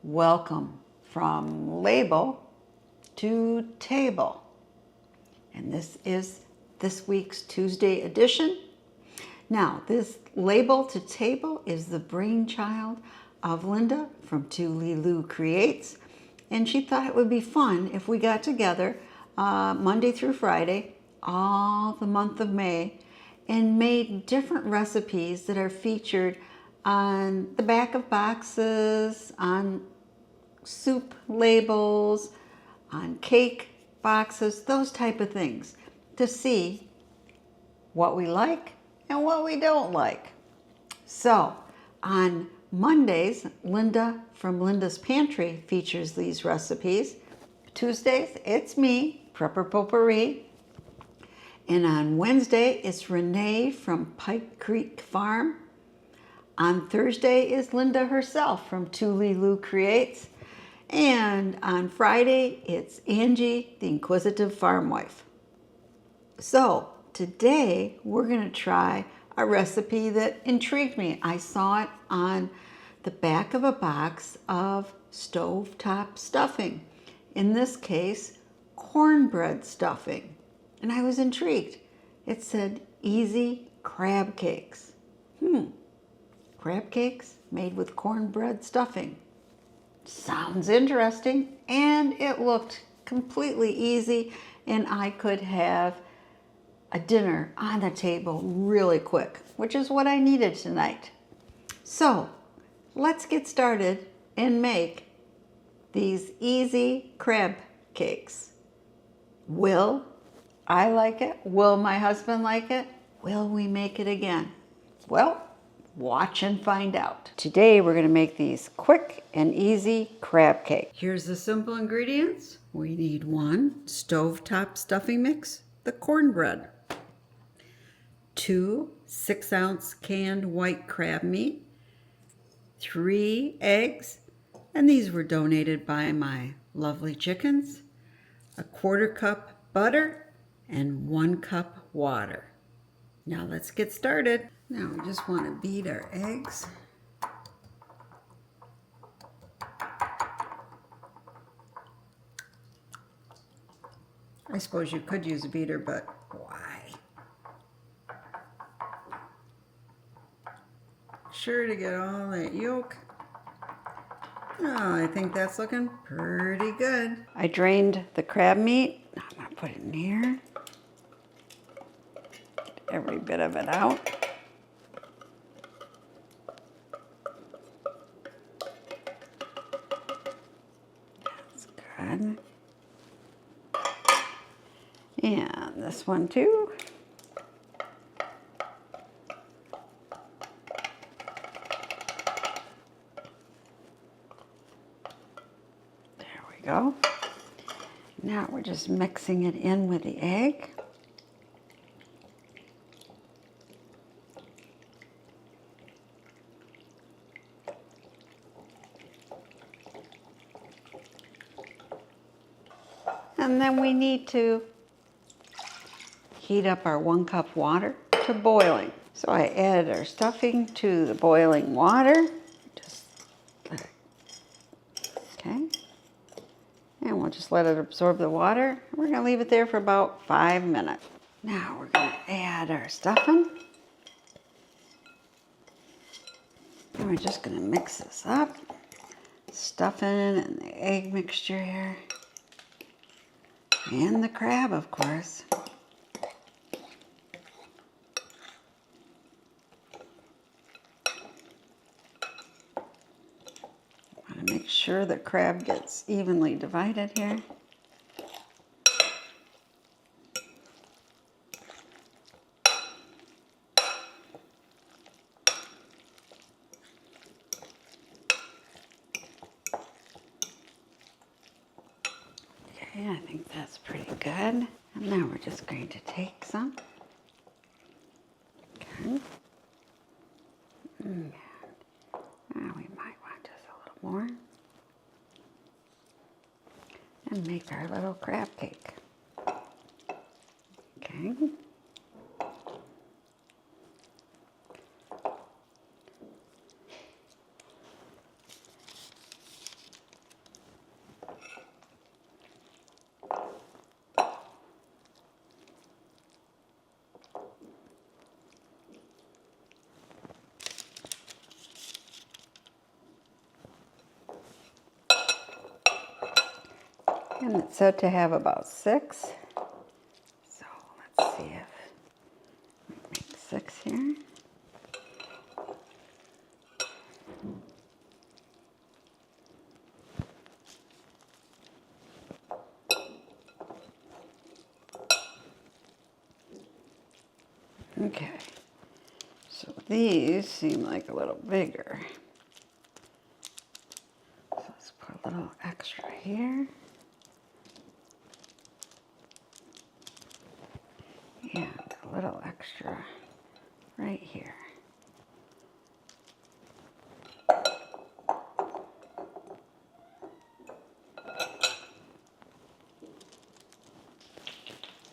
Welcome from label to table. And this is this week's Tuesday edition. Now, this label to table is the brainchild of Linda from Lulu Creates. And she thought it would be fun if we got together Monday through Friday, all the month of May, and made different recipes that are featured on the back of boxes, on soup labels, on cake boxes, those type of things, to see what we like and what we don't like. So on Mondays, Linda from Linda's Pantry features these recipes. Tuesdays, it's me, Prepper Potpourri. And on Wednesday, it's Renee from Pike Creek Farm. On Thursday is Linda herself from Lulu Creates. And on Friday, it's Angie, the Inquisitive Farmwife. So today, we're going to try a recipe that intrigued me. I saw it on the back of a box of Stovetop stuffing. In this case, cornbread stuffing. And I was intrigued. It said easy crab cakes. Crab cakes made with cornbread stuffing. Sounds interesting, and it looked completely easy, and I could have a dinner on the table really quick, which is what I needed tonight. So let's get started and make these easy crab cakes. Will I like it? Will my husband like it? Will we make it again? Well, watch and find out. Today we're going to make these quick and easy crab cake. Here's the simple ingredients. We need 1 stovetop stuffing mix, the cornbread, 2 6-ounce canned white crab meat, 3 eggs, and these were donated by my lovely chickens, a 1/4 cup butter, and 1 cup water. Now let's get started. Now we just want to beat our eggs. I suppose you could use a beater, but why? Sure to get all that yolk. Oh, I think that's looking pretty good. I drained the crab meat. I'm going to put it in here. Get every bit of it out. That's good. And this one too. Go. Now we're just mixing it in with the egg. And then we need to heat up our 1 cup water to boiling. So I added our stuffing to the boiling water. Just let it, okay. And we'll just let it absorb the water. We're going to leave it there for about 5 minutes. Now we're going to add our stuffing. And we're just going to mix this up. Stuffing and the egg mixture here. And the crab, of course. Want to make sure the crab gets evenly divided here. Okay, I think that's pretty good. And now we're just going to take some. Okay. And we might want just a little more. And make our little crab cake. Okay. And it's said to have about 6. So let's see if we make 6 here. Okay, so these seem like a little bigger. So let's put a little extra here. And a little extra right here.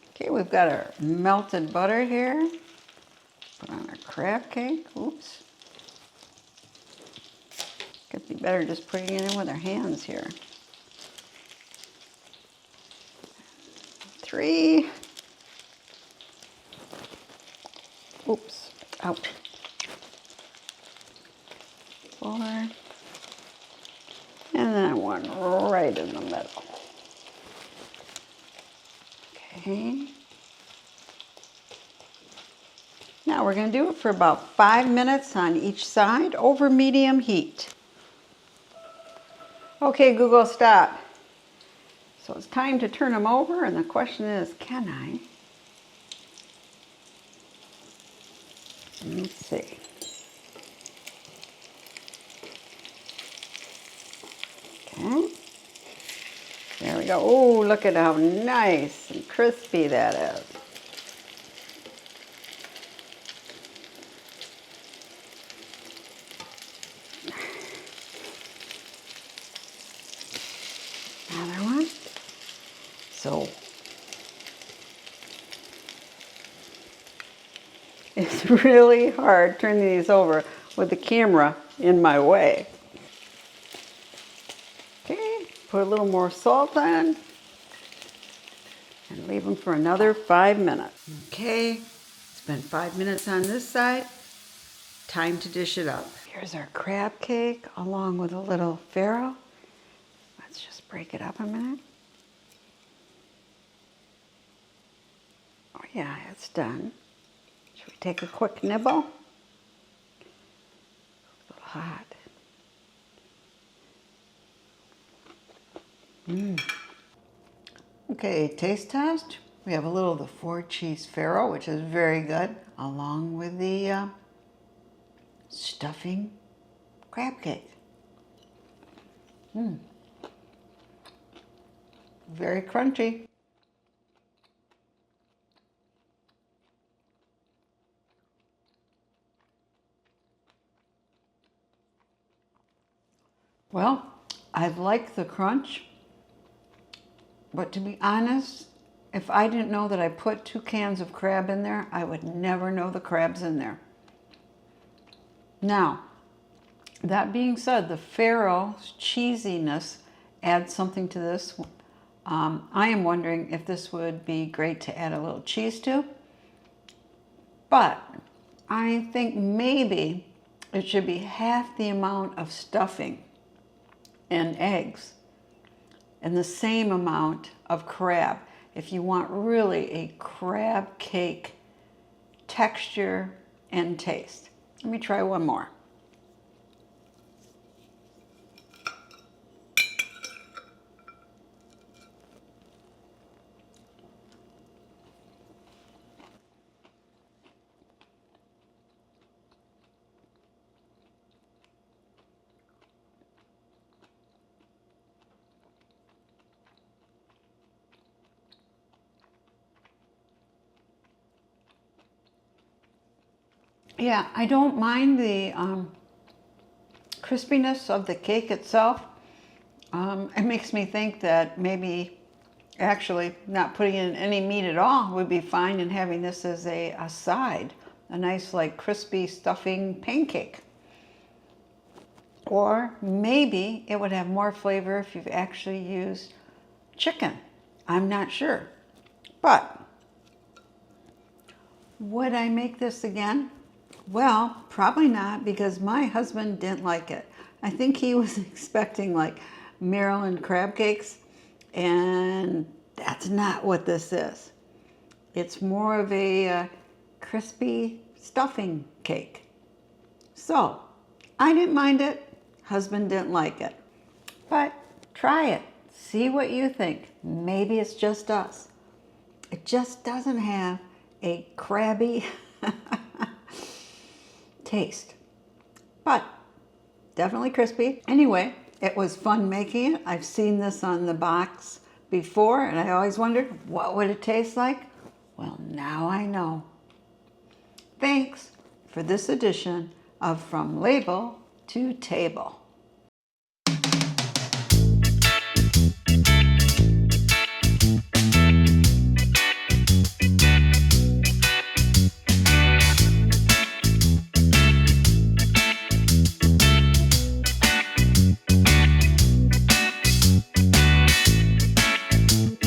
Okay, we've got our melted butter here. Put on our crab cake. Oops. Could be better just putting it in with our hands here. 3. Oops. Out. 4. And then 1 right in the middle. Okay. Now we're going to do it for about 5 minutes on each side over medium heat. Okay, Google, stop. So it's time to turn them over, and the question is, can I? Let's see. Okay. There we go. Oh, look at how nice and crispy that is. Another one. So it's really hard turning these over with the camera in my way. Okay, put a little more salt on and leave them for another 5 minutes. Okay, it's been 5 minutes on this side. Time to dish it up. Here's our crab cake along with a little farro. Let's just break it up a minute. Oh yeah, it's done. Should we take a quick nibble? A little hot. Okay, taste test. We have a little of the 4 cheese farro, which is very good, along with the stuffing crab cake. Very crunchy. Well, I like the crunch, but to be honest, if I didn't know that I put 2 cans of crab in there, I would never know the crab's in there. Now, that being said, the farro's cheesiness adds something to this. I am wondering if this would be great to add a little cheese to, but I think maybe it should be half the amount of stuffing and eggs and the same amount of crab if you want really a crab cake texture and taste. Let me try one more. Yeah, I don't mind the crispiness of the cake itself. It makes me think that maybe actually not putting in any meat at all would be fine, and having this as a side, a nice like crispy stuffing pancake. Or maybe it would have more flavor if you've actually used chicken. I'm not sure. But would I make this again? Well, probably not, because my husband didn't like it. I think he was expecting like Maryland crab cakes, And that's not what this is. It's more of a crispy stuffing cake. So, I didn't mind it. Husband didn't like it. But try it. See what you think. Maybe it's just us. It just doesn't have a crabby taste. But definitely crispy. Anyway, it was fun making it. I've seen this on the box before, and I always wondered, what would it taste like? Well, now I know. Thanks for this edition of From Label to Table.